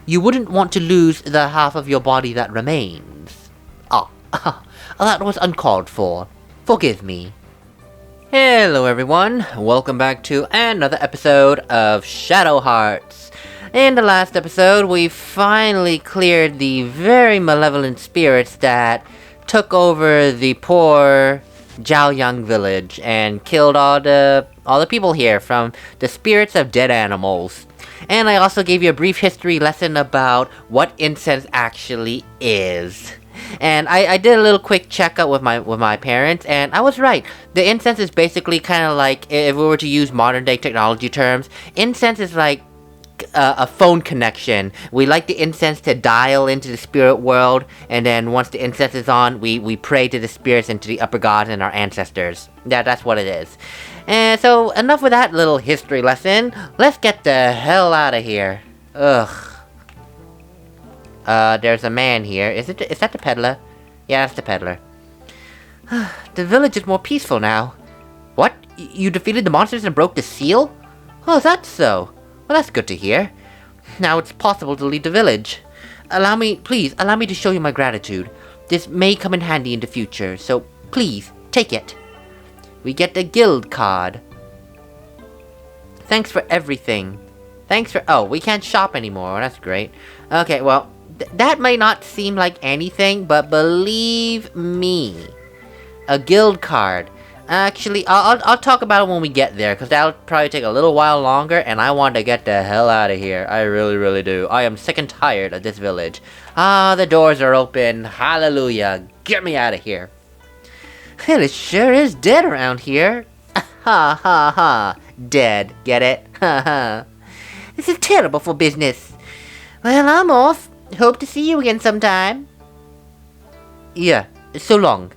You wouldn't want to lose the half of your body that remains. Oh, that was uncalled for. Forgive me. Hello everyone, welcome back to another episode of Shadow Hearts. In the last episode, we finally cleared the very malevolent spirits that took over the poor Jiaoyang village and killed all the people here from the spirits of dead animals. And I also gave you a brief history lesson about what incense actually is. And I did a little quick checkup with my parents, and I was right. The incense is basically kind of like, if we were to use modern day technology terms, incense is like a phone connection. We like the incense to dial into the spirit world, and then once the incense is on, we pray to the spirits and to the upper gods and our ancestors. Yeah, that's what it is. And so, enough with that little history lesson. Let's get the hell out of here. Ugh. There's a man here. Is that the peddler? Yeah, that's the peddler. The village is more peaceful now. What? You defeated the monsters and broke the seal? Oh, that's so. Well, that's good to hear. Now it's possible to leave the village. Please, allow me to show you my gratitude. This may come in handy in the future, so please, take it. We get the guild card. Thanks for everything. Oh, we can't shop anymore. That's great. Okay, well, that may not seem like anything, but believe me, a guild card. Actually, I'll talk about it when we get there, because that'll probably take a little while longer, and I want to get the hell out of here. I really, really do. I am sick and tired of this village. The doors are open. Hallelujah. Get me out of here. Well, it sure is dead around here. Ha ha ha. Dead. Get it? Ha ha. This is terrible for business. Well, I'm off. Hope to see you again sometime. Yeah, so long.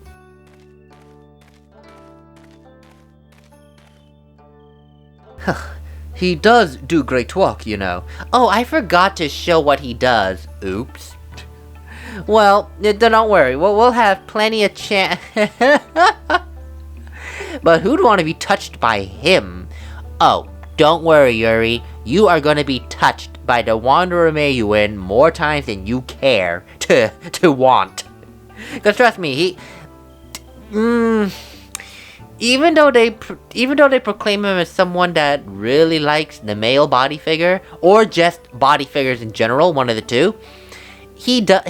He does do great work, you know. Oh, I forgot to show what he does. Oops. Well, don't worry. We'll have plenty of chance. But who'd want to be touched by him? Oh, don't worry, Yuri. You are going to be touched by the Wanderer Mayuin more times than you care to want. Because trust me, even though they proclaim him as someone that really likes the male body figure, or just body figures in general, one of the two, he does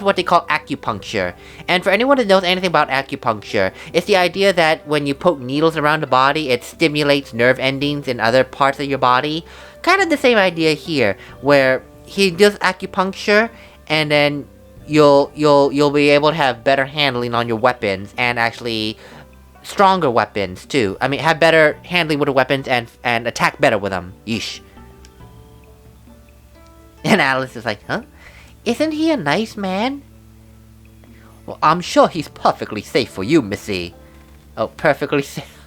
what they call acupuncture. And for anyone that knows anything about acupuncture, it's the idea that when you poke needles around the body, it stimulates nerve endings in other parts of your body. Kind of the same idea here, where he does acupuncture, and then you'll be able to have better handling on your weapons, and actually stronger weapons too. I mean, have better handling with the weapons and attack better with them. Yeesh. And Alice is like, huh? Isn't he a nice man? Well, I'm sure he's perfectly safe for you, Missy. Oh, perfectly safe.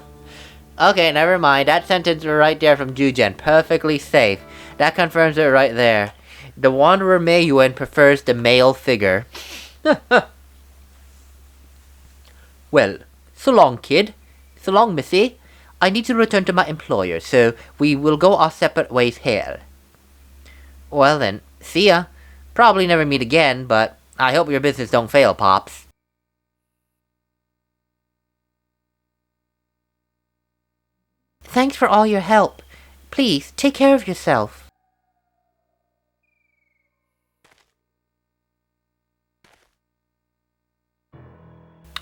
Okay, never mind. That sentence right there from Jujen. Perfectly safe. That confirms it right there. The Wanderer Mayuan prefers the male figure. Well, so long, kid. So long, Missy. I need to return to my employer, so we will go our separate ways here. Well then, see ya. Probably never meet again, but I hope your business don't fail, Pops. Thanks for all your help. Please, take care of yourself.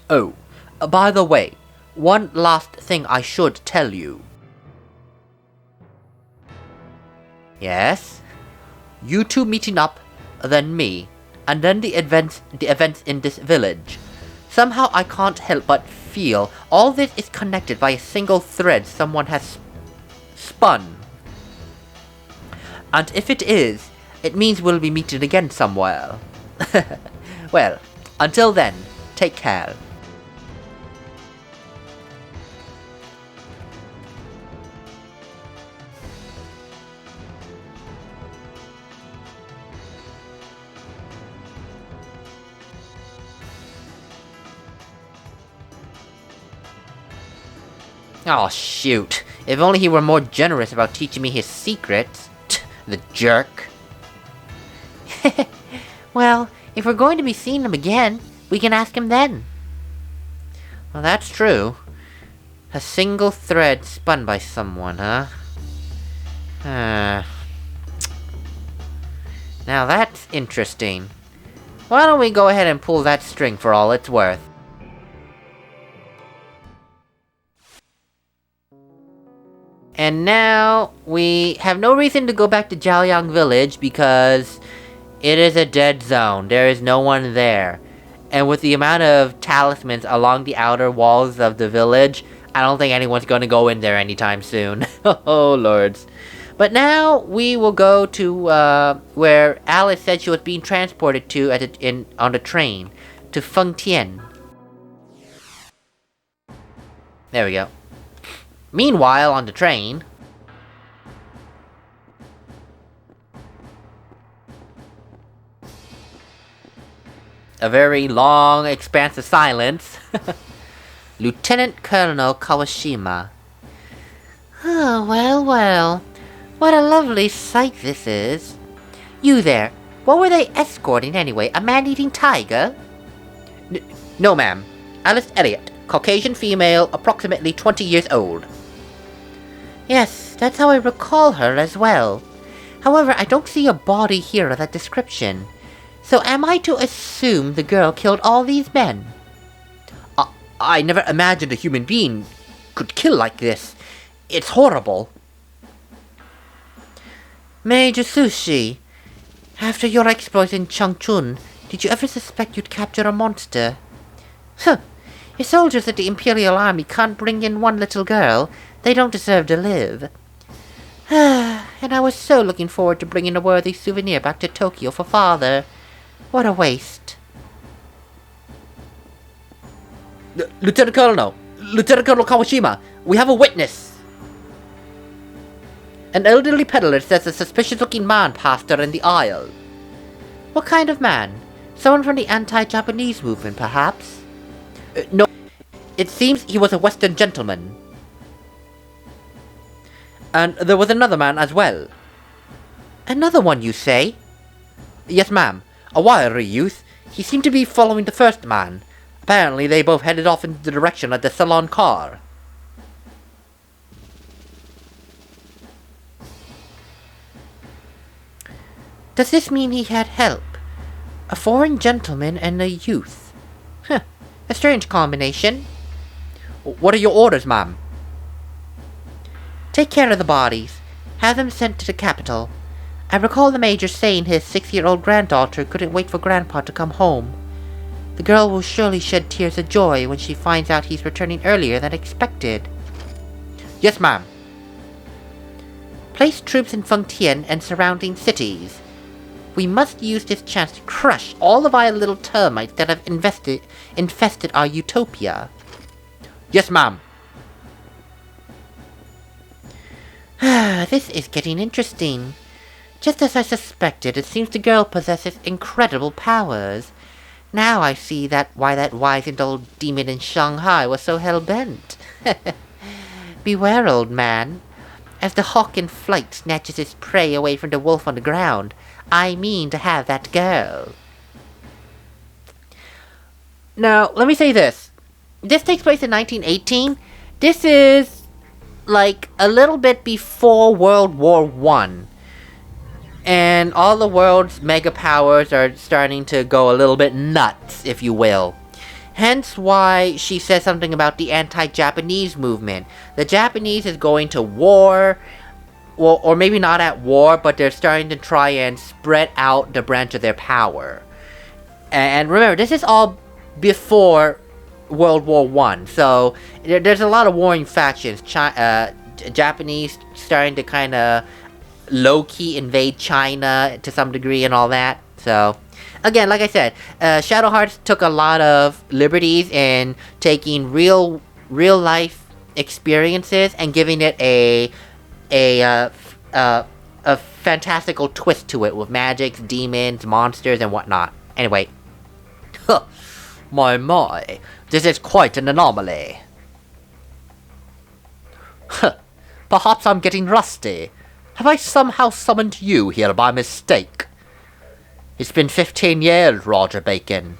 Oh, by the way, one last thing I should tell you. Yes? You two meeting up, then me, and then the events in this village. Somehow I can't help but feel all this is connected by a single thread someone has spun. And if it is, it means we'll be meeting again somewhere. Well, until then, take care. Oh shoot, If only he were more generous about teaching me his secrets. The jerk. Well, if we're going to be seeing him again, we can ask him then. Well, that's true. A single thread spun by someone, huh? Now that's interesting. Why don't we go ahead and pull that string for all it's worth? And now, we have no reason to go back to Jiaoyang Village because it is a dead zone. There is no one there. And with the amount of talismans along the outer walls of the village, I don't think anyone's going to go in there anytime soon. Oh, lords. But now, we will go to where Alice said she was being transported to on the train, to Fengtian. There we go. Meanwhile, on the train... a very long expanse of silence. Lieutenant Colonel Kawashima. Oh, well, well. What a lovely sight this is. You there, what were they escorting anyway? A man-eating tiger? No, ma'am. Alice Elliot, Caucasian female, approximately 20 years old. Yes, that's how I recall her as well. However, I don't see a body here of that description. So am I to assume the girl killed all these men? I never imagined a human being could kill like this. It's horrible. Major Sushi, after your exploit in Changchun, did you ever suspect you'd capture a monster? Huh. If soldiers of the Imperial Army can't bring in one little girl, they don't deserve to live. And I was so looking forward to bringing a worthy souvenir back to Tokyo for Father. What a waste. Lieutenant Colonel Kawashima, we have a witness. An elderly peddler says a suspicious-looking man passed her in the aisle. What kind of man? Someone from the anti-Japanese movement, perhaps? No, it seems he was a Western gentleman. And there was another man as well. Another one, you say? Yes, ma'am. A wiry youth. He seemed to be following the first man. Apparently, they both headed off in the direction of the salon car. Does this mean he had help? A foreign gentleman and a youth. Huh. A strange combination. What are your orders, ma'am? Take care of the bodies. Have them sent to the capital. I recall the Major saying his 6-year-old granddaughter couldn't wait for Grandpa to come home. The girl will surely shed tears of joy when she finds out he's returning earlier than expected. Yes, ma'am. Place troops in Fengtian and surrounding cities. We must use this chance to crush all the vile little termites that have infested our utopia. Yes, ma'am. This is getting interesting. Just as I suspected, it seems the girl possesses incredible powers. Now I see why that wizened old demon in Shanghai was so hell-bent. Beware, old man. As the hawk in flight snatches its prey away from the wolf on the ground, I mean to have that girl. Now, let me say this. This takes place in 1918. This is, like, a little bit before World War I. And all the world's mega powers are starting to go a little bit nuts, if you will. Hence why she says something about the anti-Japanese movement. The Japanese is going to war, well, or maybe not at war, but they're starting to try and spread out the branch of their power. And remember, this is all before World War I, so there's a lot of warring factions. Japanese starting to kind of low-key invade China to some degree and all that. So, again, like I said, Shadow Hearts took a lot of liberties in taking real-life experiences and giving it a fantastical twist to it with magics, demons, monsters, and whatnot. Anyway. My, this is quite an anomaly. Perhaps I'm getting rusty. Have I somehow summoned you here by mistake? It's been 15 years, Roger Bacon.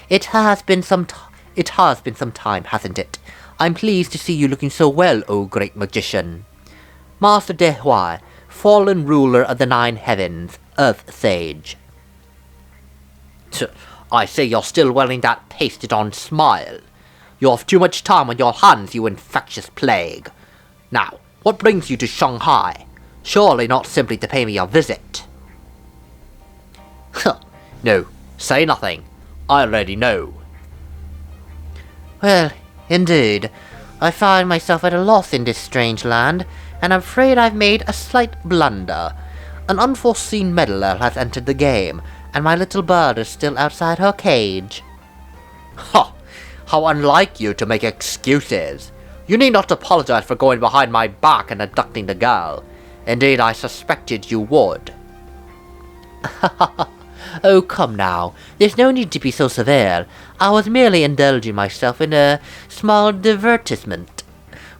It has been some time, hasn't it? I'm pleased to see you looking so well, O great magician. Master Midway, fallen ruler of the 9 heavens, Earth Sage. I see you're still wearing that pasted-on smile. You have too much time on your hands, you infectious plague. Now, what brings you to Shanghai? Surely not simply to pay me a visit. No, say nothing. I already know. Well, indeed. I find myself at a loss in this strange land, and I'm afraid I've made a slight blunder. An unforeseen meddler has entered the game, and my little bird is still outside her cage. Ha! How unlike you to make excuses. You need not apologize for going behind my back and abducting the girl. Indeed, I suspected you would. Oh, come now. There's no need to be so severe. I was merely indulging myself in a small divertisement.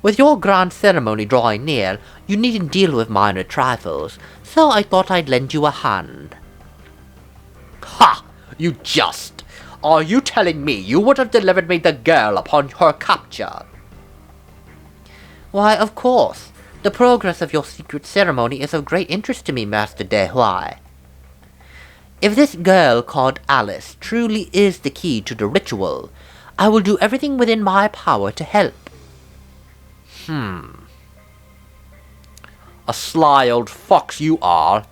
With your grand ceremony drawing near, you needn't deal with minor trifles, so I thought I'd lend you a hand. Ha! You just! Are you telling me you would have delivered me the girl upon her capture? Why, of course. The progress of your secret ceremony is of great interest to me, Master Midway. If this girl called Alice truly is the key to the ritual, I will do everything within my power to help. A sly old fox you are.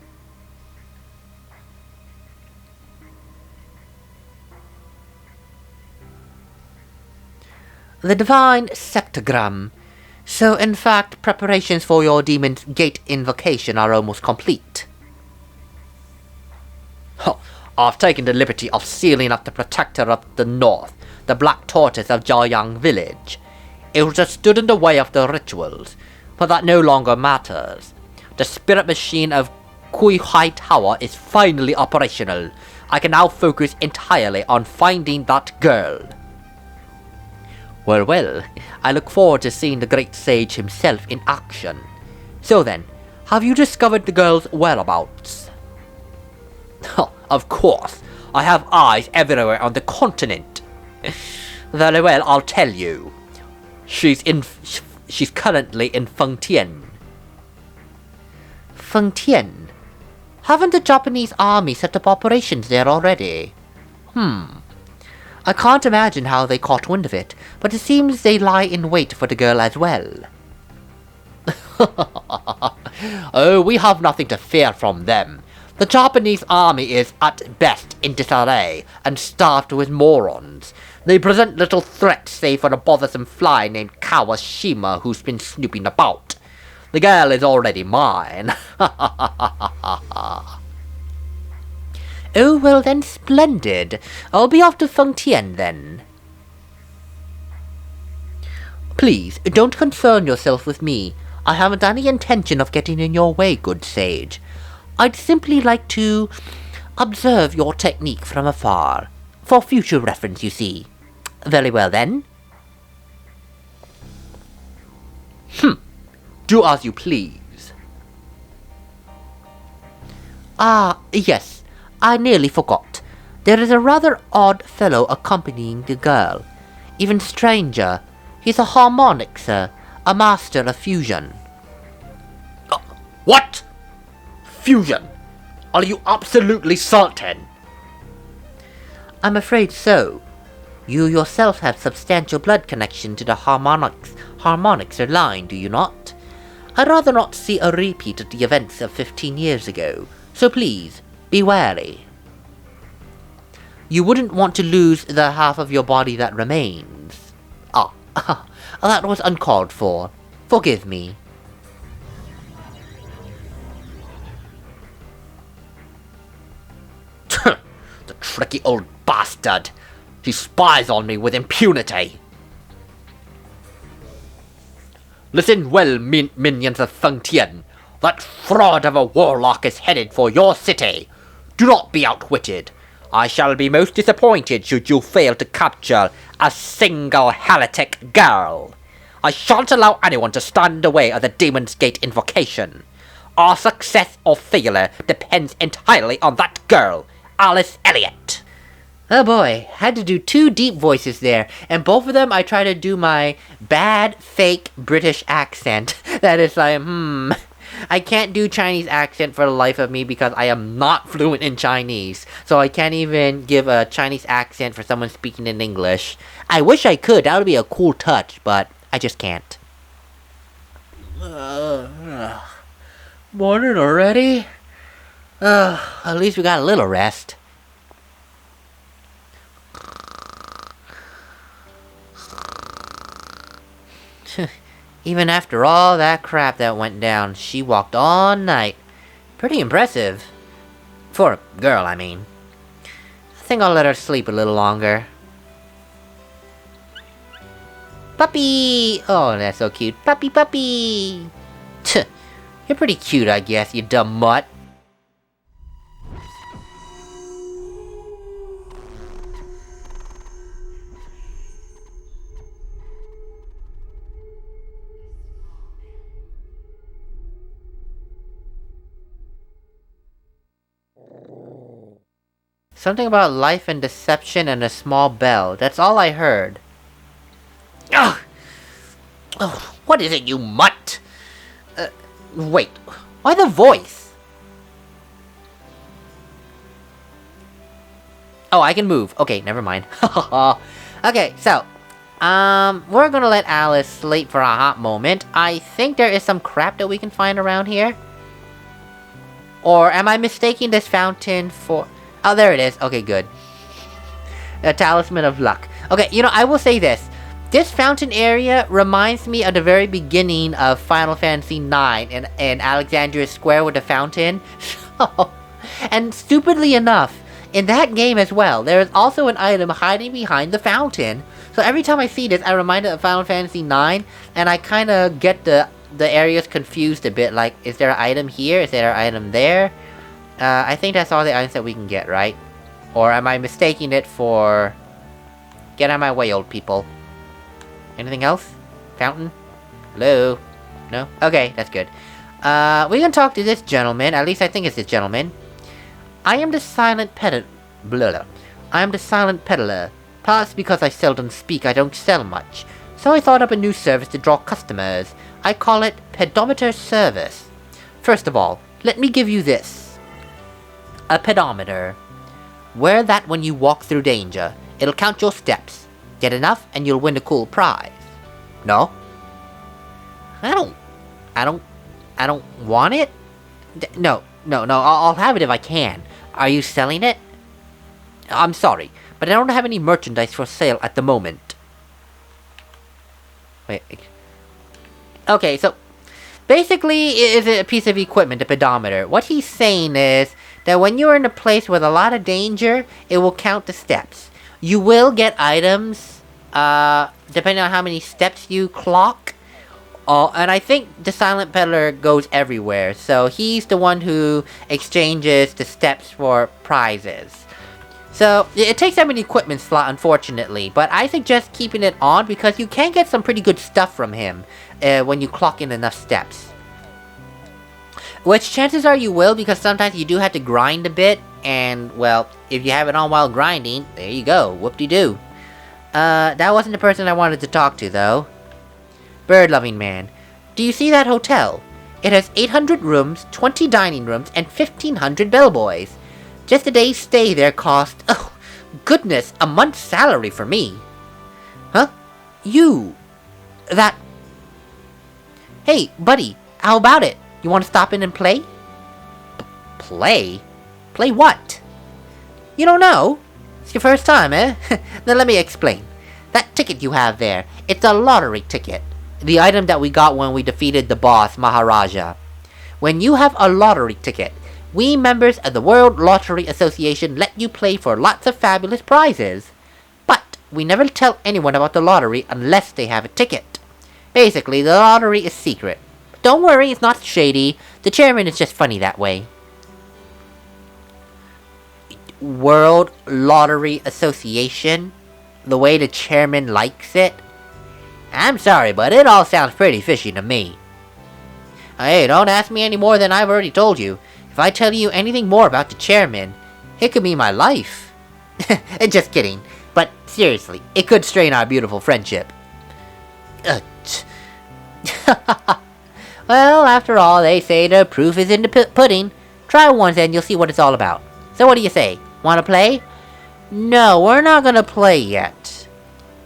The divine septagram. So, in fact, preparations for your demon's gate invocation are almost complete. I've taken the liberty of sealing up the protector of the north, the black tortoise of Jiayang village. It was just stood in the way of the rituals, but that no longer matters. The spirit machine of Kui Hai Tower is finally operational. I can now focus entirely on finding that girl. Well, I look forward to seeing the great sage himself in action. So then, have you discovered the girl's whereabouts? Of course, I have eyes everywhere on the continent. Very well, I'll tell you. She's currently in Fengtian. Fengtian? Haven't the Japanese army set up operations there already? I can't imagine how they caught wind of it, but it seems they lie in wait for the girl as well. Oh, we have nothing to fear from them. The Japanese army is, at best, in disarray and staffed with morons. They present little threat save for a bothersome fly named Kawashima who's been snooping about. The girl is already mine. Oh, well then, splendid. I'll be off to Fengtian then. Please, don't concern yourself with me. I haven't any intention of getting in your way, good sage. I'd simply like to observe your technique from afar. For future reference, you see. Very well then. Do as you please. Ah, yes. I nearly forgot. There is a rather odd fellow accompanying the girl. Even stranger. He's a harmonixer, a master of fusion. What? Fusion? Are you absolutely certain? I'm afraid so. You yourself have substantial blood connection to the harmonixer line, do you not? I'd rather not see a repeat of the events of 15 years ago, so please, be wary. You wouldn't want to lose the half of your body that remains. That was uncalled for. Forgive me. The tricky old bastard. He spies on me with impunity. Listen well, minions of Fengtian. That fraud of a warlock is headed for your city. Do not be outwitted. I shall be most disappointed should you fail to capture a single heretic girl. I shan't allow anyone to stand in the way of the Demon's Gate invocation. Our success or failure depends entirely on that girl, Alice Elliot. Oh boy, had to do 2 deep voices there, and both of them I try to do my bad, fake British accent. That is like, I can't do Chinese accent for the life of me because I am not fluent in Chinese. So I can't even give a Chinese accent for someone speaking in English. I wish I could, that would be a cool touch, but I just can't. Morning already? At least we got a little rest. Even after all that crap that went down, she walked all night. Pretty impressive. For a girl, I mean. I think I'll let her sleep a little longer. Puppy! Oh, that's so cute. Puppy, puppy! Tch, you're pretty cute, I guess, you dumb mutt. Something about life and deception and a small bell. That's all I heard. Ugh! Oh, what is it, you mutt? Wait. Why the voice? Oh, I can move. Okay, never mind. Okay, so, we're gonna let Alice sleep for a hot moment. I think there is some crap that we can find around here. Or am I mistaking this fountain for... Oh, there it is. Okay, good. The Talisman of Luck. Okay, you know, I will say this. This fountain area reminds me of the very beginning of Final Fantasy IX in Alexandria Square with the fountain. And stupidly enough, in that game as well, there is also an item hiding behind the fountain. So every time I see this, I'm reminded of Final Fantasy IX, and I kind of get the areas confused a bit. Like, is there an item here? Is there an item there? I think that's all the items that we can get, right? Or am I mistaking it for... Get out of my way, old people. Anything else? Fountain? Hello? No? Okay, that's good. We can talk to this gentleman. At least I think it's this gentleman. I am the silent peddler. I am the silent peddler. Perhaps because I seldom speak, I don't sell much. So I thought up a new service to draw customers. I call it Pedometer Service. First of all, let me give you this. A pedometer. Wear that when you walk through danger. It'll count your steps. Get enough and you'll win a cool prize. No? I don't want it? No, I'll have it if I can. Are you selling it? I'm sorry, but I don't have any merchandise for sale at the moment. Wait. Okay, so basically it is a piece of equipment, a pedometer. What he's saying is that when you're in a place with a lot of danger, it will count the steps. You will get items, depending on how many steps you clock. And I think the Silent Peddler goes everywhere, so he's the one who exchanges the steps for prizes. So, it takes up an equipment slot, unfortunately, but I suggest keeping it on because you can get some pretty good stuff from him when you clock in enough steps. Which chances are you will, because sometimes you do have to grind a bit, and, well, if you have it on while grinding, there you go, whoop-de-doo. That wasn't the person I wanted to talk to, though. Bird-loving man. Do you see that hotel? It has 800 rooms, 20 dining rooms, and 1,500 bellboys. Just a day's stay there cost... Oh, goodness, a month's salary for me. Huh? You... That... Hey, buddy, how about it? You want to stop in and play? Play? Play what? You don't know? It's your first time, eh? Then let me explain. That ticket you have there, it's a lottery ticket. The item that we got when we defeated the boss, Maharaja. When you have a lottery ticket, we members of the World Lottery Association let you play for lots of fabulous prizes. But we never tell anyone about the lottery unless they have a ticket. Basically, the lottery is secret. Don't worry, it's not shady. The chairman is just funny that way. World Lottery Association? The way the chairman likes it? I'm sorry, but it all sounds pretty fishy to me. Hey, don't ask me any more than I've already told you. If I tell you anything more about the chairman, it could mean my life. Just kidding. But seriously, it could strain our beautiful friendship. Well, after all, they say the proof is in the pudding. Try once and you'll see what it's all about. So what do you say? Wanna play? No, we're not gonna play yet.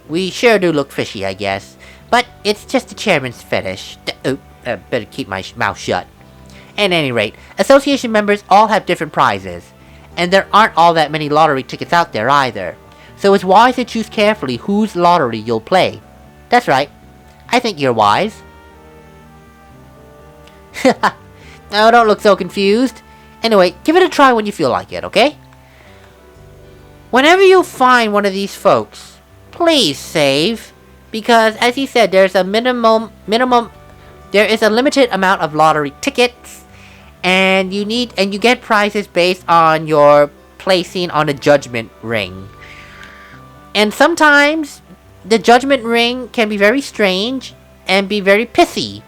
We sure do look fishy, I guess. But it's just the chairman's fetish. Better keep my mouth shut. At any rate, association members all have different prizes. And there aren't all that many lottery tickets out there either. So it's wise to choose carefully whose lottery you'll play. That's right. I think you're wise. Now, don't look so confused. Anyway, give it a try when you feel like it, okay? Whenever you find one of these folks, please save. Because, as he said, there's a there is a limited amount of lottery tickets. And you get prizes based on your placing on a judgment ring. And sometimes, the judgment ring can be very strange and be very pissy.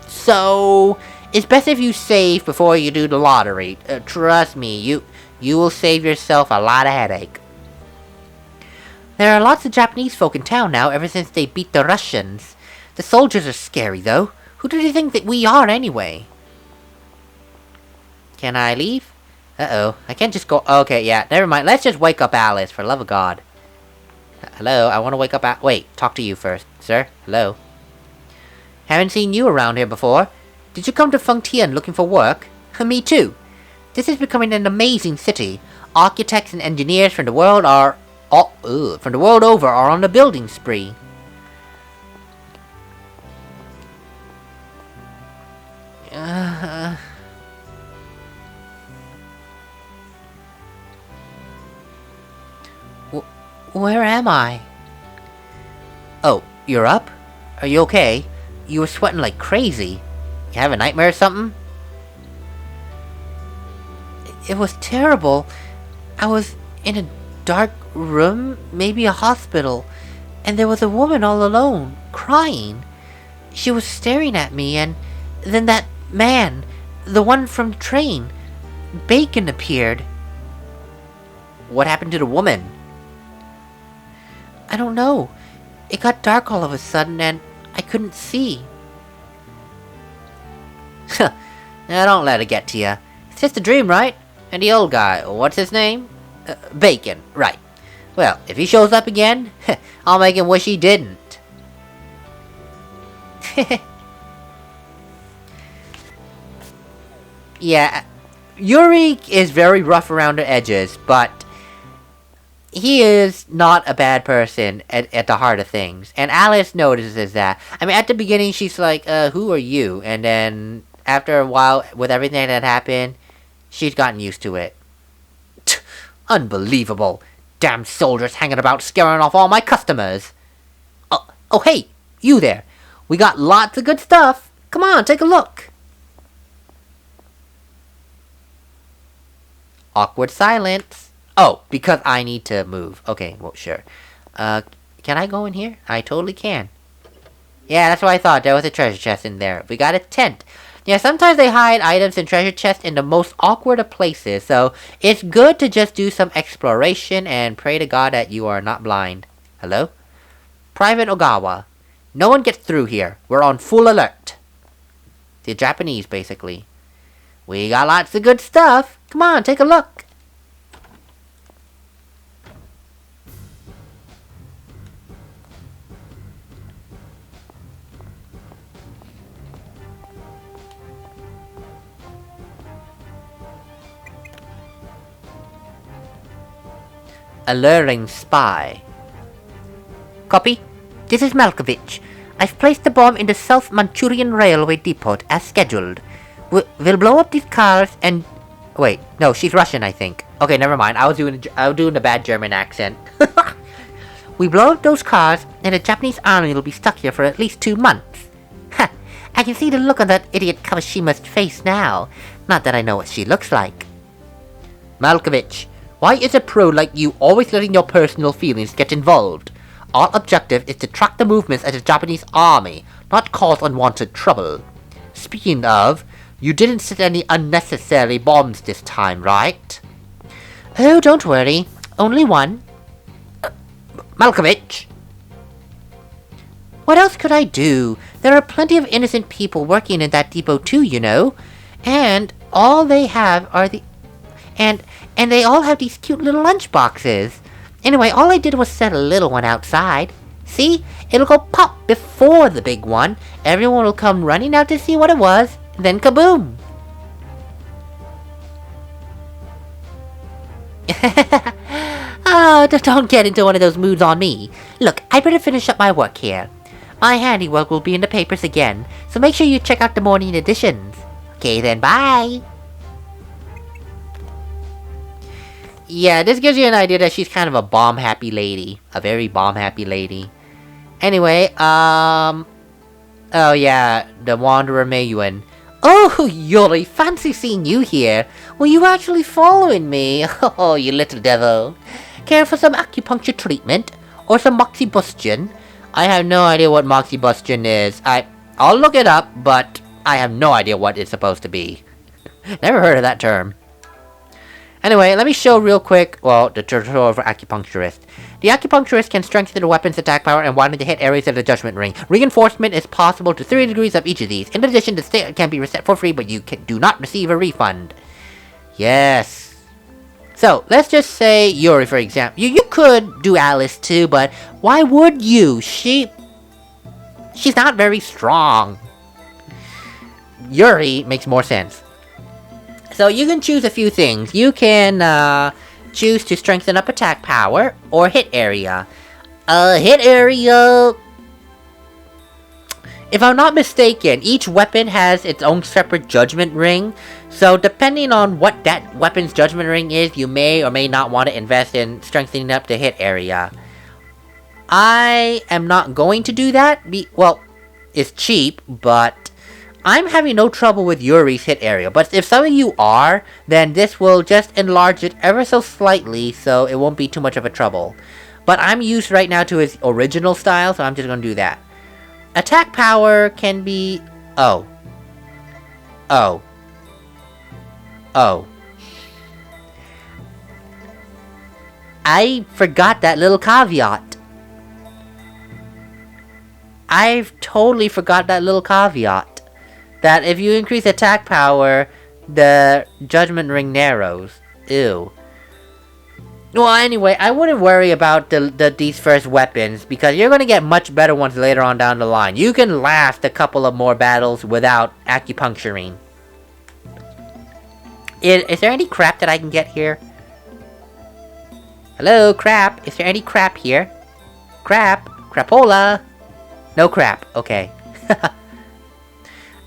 So, it's best if you save before you do the lottery. Trust me, you will save yourself a lot of headache. There are lots of Japanese folk in town now ever since they beat the Russians. The soldiers are scary, though. Who do you think that we are, anyway? Can I leave? Uh-oh, I can't just go... Okay, yeah, never mind. Let's just wake up Alice, for love of God. Hello, I want to wake up... Wait, talk to you first, sir. Hello. Haven't seen you around here before. Did you come to Fengtian looking for work? Me too. This is becoming an amazing city. Architects and engineers from the world over are on a building spree. Where am I? Oh, you're up? Are you okay? You were sweating like crazy. You have a nightmare or something? It was terrible. I was in a dark room, maybe a hospital, and there was a woman all alone, crying. She was staring at me, and then that man, the one from the train, Bacon, appeared. What happened to the woman? I don't know. It got dark all of a sudden, and I couldn't see. Now don't let it get to you. It's just a dream, right? And the old guy, what's his name? Bacon, right. Well, if he shows up again, I'll make him wish he didn't. Yeah, Yuri is very rough around the edges, but he is not a bad person at the heart of things. And Alice notices that. I mean, at the beginning, she's like, who are you? And then, after a while, with everything that happened, she's gotten used to it. Unbelievable. Damn soldiers hanging about scaring off all my customers. Oh, hey, you there. We got lots of good stuff. Come on, take a look. Awkward silence. Oh, because I need to move. Okay, well, sure. Can I go in here? I totally can. Yeah, that's what I thought. There was a treasure chest in there. We got a tent. Yeah, sometimes they hide items in treasure chests in the most awkward of places, so it's good to just do some exploration and pray to God that you are not blind. Hello? Private Ogawa. No one gets through here. We're on full alert. The Japanese, basically. We got lots of good stuff. Come on, take a look. Alluring spy. Copy. This is Malkovich. I've placed the bomb in the South Manchurian Railway Depot as scheduled. We'll blow up these cars and... Wait, no, she's Russian, I think. Okay, never mind. I was doing a bad German accent. We blow up those cars, and the Japanese army will be stuck here for at least 2 months. Ha! I can see the look on that idiot Kawashima's face now. Not that I know what she looks like. Malkovich, why is a pro like you always letting your personal feelings get involved? Our objective is to track the movements of the Japanese army, not cause unwanted trouble. Speaking of, you didn't set any unnecessary bombs this time, right? Oh, don't worry. Only one. Malkovich! What else could I do? There are plenty of innocent people working in that depot too, you know. And all they have are the... And they all have these cute little lunch boxes. Anyway, all I did was set a little one outside. See? It'll go pop before the big one. Everyone will come running out to see what it was. Then kaboom! Oh, don't get into one of those moods on me. Look, I better finish up my work here. My handiwork will be in the papers again, so make sure you check out the morning editions. Okay then, bye! Yeah, this gives you an idea that she's kind of a bomb-happy lady. A very bomb-happy lady. Anyway, oh yeah, the Wanderer Mayuan. Oh, Yuri, fancy seeing you here. Were you actually following me? Oh, you little devil. Care for some acupuncture treatment? Or some moxibustion? I have no idea what moxibustion is. I'll look it up, but I have no idea what it's supposed to be. Never heard of that term. Anyway, let me show real quick, well, the tutorial for Acupuncturist. The Acupuncturist can strengthen the weapon's attack power and widen the hit areas of the Judgment Ring. Reinforcement is possible to 3 degrees of each of these. In addition, the state can be reset for free, but you do not receive a refund. Yes. So, let's just say Yuri, for example. You could do Alice too, but why would you? She's not very strong. Yuri makes more sense. So you can choose a few things. You can choose to strengthen up attack power or hit area. Hit area... If I'm not mistaken, each weapon has its own separate judgment ring. So depending on what that weapon's judgment ring is, you may or may not want to invest in strengthening up the hit area. I am not going to do that. Well, it's cheap, but I'm having no trouble with Yuri's hit area. But if some of you are, then this will just enlarge it ever so slightly, so it won't be too much of a trouble. But I'm used right now to his original style, so I'm just going to do that. Attack power can be... Oh. I forgot that little caveat. I've totally forgot that little caveat. That if you increase attack power, the judgment ring narrows. Ew. Well, anyway, I wouldn't worry about these first weapons, because you're going to get much better ones later on down the line. You can last a couple of more battles without acupuncturing. Is there any crap that I can get here? Hello, crap. Is there any crap here? Crap. Crapola. No crap. Okay.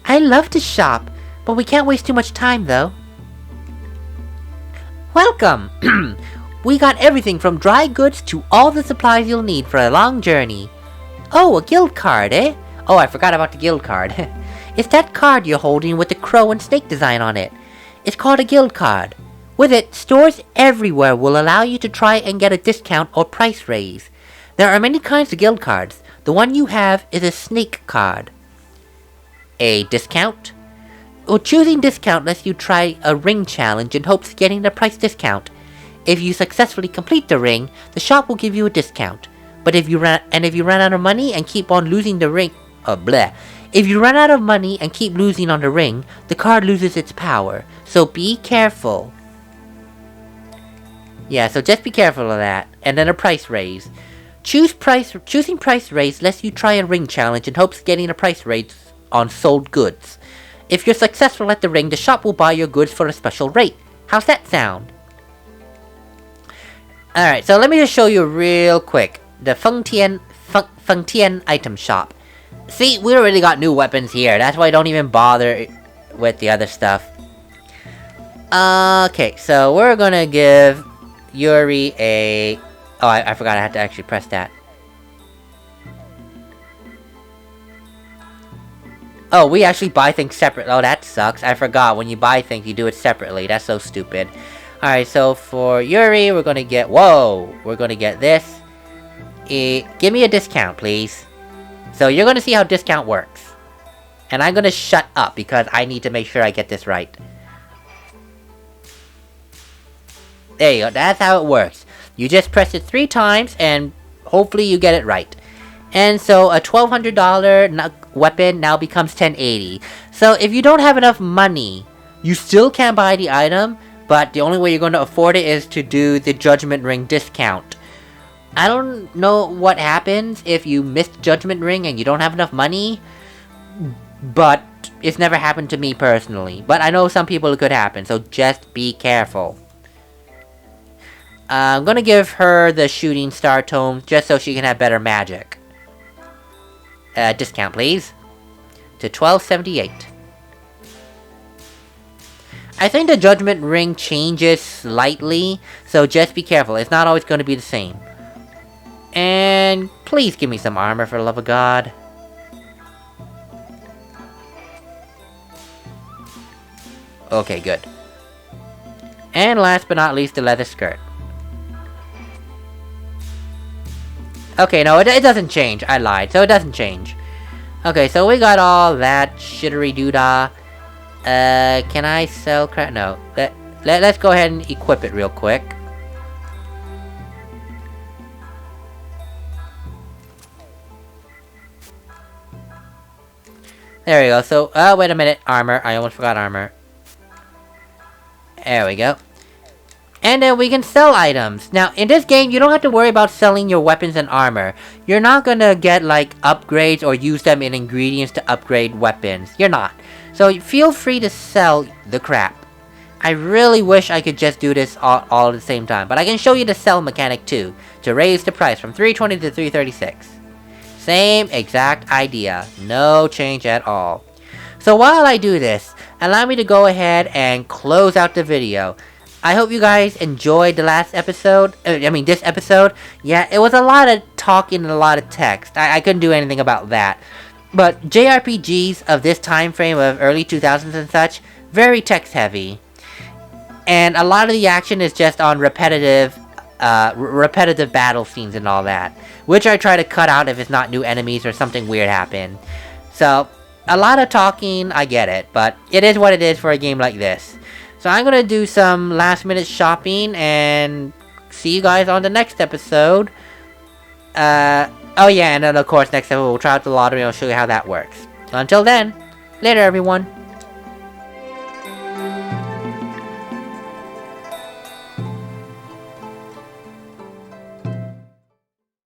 I love to shop, but we can't waste too much time, though. Welcome! We got everything from dry goods to all the supplies you'll need for a long journey. Oh, a guild card, eh? Oh, I forgot about the guild card. It's that card you're holding with the crow and snake design on it. It's called a guild card. With it, stores everywhere will allow you to try and get a discount or price raise. There are many kinds of guild cards. The one you have is a snake card. A discount? Well, choosing discount lets you try a ring challenge in hopes of getting a price discount. If you successfully complete the ring, the shop will give you a discount. But if you run out of money and keep on losing the ring, If you run out of money and keep losing on the ring, the card loses its power. So be careful. Yeah, so just be careful of that. And then a price raise. Choosing price raise lets you try a ring challenge in hopes of getting a price raise on sold goods. If you're successful at the ring, the shop will buy your goods for a special rate. How's that sound? Alright, so let me just show you real quick. The Feng Tian item shop. See, we already got new weapons here. That's why I don't even bother with the other stuff. Okay, so we're gonna give Yuri a... Oh, I forgot I had to actually press that. Oh, we actually buy things separate. Oh, that sucks. I forgot. When you buy things, you do it separately. That's so stupid. Alright, so for Yuri, we're gonna get... Whoa! We're gonna get this. Give me a discount, please. So you're gonna see how discount works. And I'm gonna shut up because I need to make sure I get this right. There you go, that's how it works. You just press it 3 times and hopefully you get it right. And so a $1,200 weapon now becomes $1,080. So if you don't have enough money, you still can buy the item, but the only way you're going to afford it is to do the Judgment Ring discount. I don't know what happens if you miss Judgment Ring and you don't have enough money, but it's never happened to me personally. But I know some people it could happen, so just be careful. I'm gonna give her the Shooting Star Tome just so she can have better magic. Discount, please. To $12.78. I think the Judgment Ring changes slightly, so just be careful. It's not always going to be the same. And please give me some armor for the love of God. Okay, good. And last but not least, the leather skirt. Okay, no, it doesn't change. I lied, so it doesn't change. Okay, so we got all that shittery doodah. Can I sell crap? No. Let's go ahead and equip it real quick. There we go. So, wait a minute. Armor. I almost forgot armor. There we go. And then we can sell items. Now, in this game, you don't have to worry about selling your weapons and armor. You're not gonna get, like, upgrades or use them in ingredients to upgrade weapons. You're not. So, feel free to sell the crap. I really wish I could just do this all at the same time. But I can show you the sell mechanic, too. To raise the price from $320 to $336. Same exact idea. No change at all. So, while I do this, allow me to go ahead and close out the video. I hope you guys enjoyed the last episode. This episode. Yeah, it was a lot of talking and a lot of text. I couldn't do anything about that. But JRPGs of this time frame of early 2000s and such, very text heavy. And a lot of the action is just on repetitive battle scenes and all that. Which I try to cut out if it's not new enemies or something weird happen. So, a lot of talking, I get it. But it is what it is for a game like this. So I'm gonna do some last minute shopping and see you guys on the next episode. Oh yeah, and then of course next episode we'll try out the lottery and I'll show you how that works. Until then, later everyone.